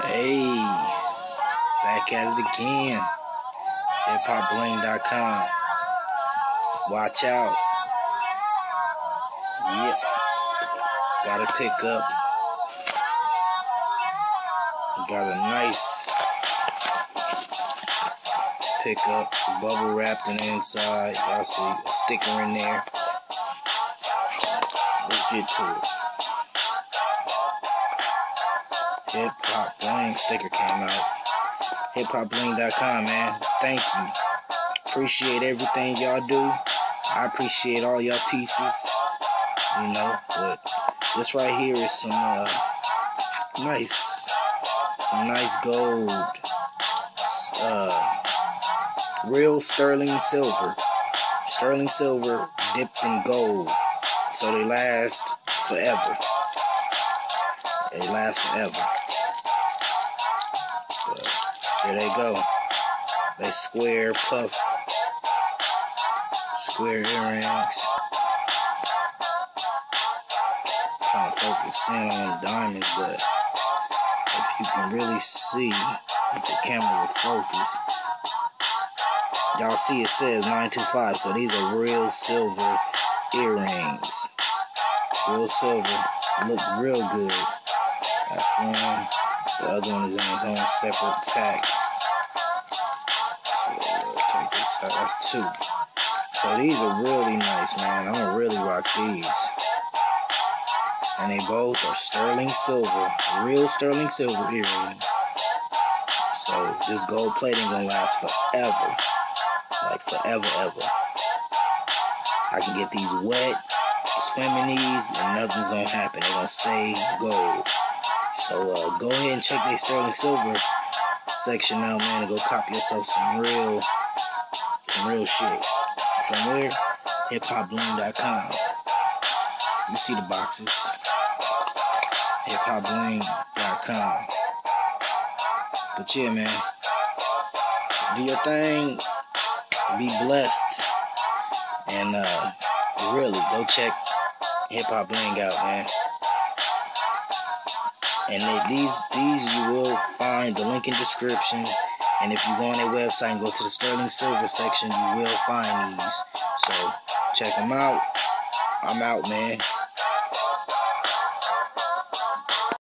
Hey, back at it again. HipHopBling.com. Watch out. Yep. Gotta pick up. Got a nice pickup, bubble wrapped on the inside. Y'all see a sticker in there. Let's get to it. Hip Hop Bling sticker came out. HipHopBling.com, man. Thank you. Appreciate everything y'all do. I appreciate all y'all pieces. But this right here is some nice gold. Real sterling silver. Sterling silver dipped in gold. So they last forever. But here they go. They square earrings. Trying to focus in on the diamonds, but if you can really see, if the camera will focus, y'all see it says 925, so these are real silver earrings. Real silver, look real good. That's one. The other one is in its own separate pack. So check this out, that's two. So these are really nice, man. I'm gonna really rock these. And they both are sterling silver, real sterling silver earrings. So this gold plating gonna last forever. Like forever, ever. I can get these wet, swim in these, and nothing's gonna happen. They're gonna stay gold. So go ahead and check their sterling silver section out, man, and go copy yourself some real shit. From where? HipHopBling.com. You see the boxes. HipHopBling.com. But yeah, man, do your thing. Be blessed. And really, go check Hip Hop Bling out, man. And these you will find the link in description. And if you go on their website and go to the sterling silver section, you will find these. So check them out. I'm out, man.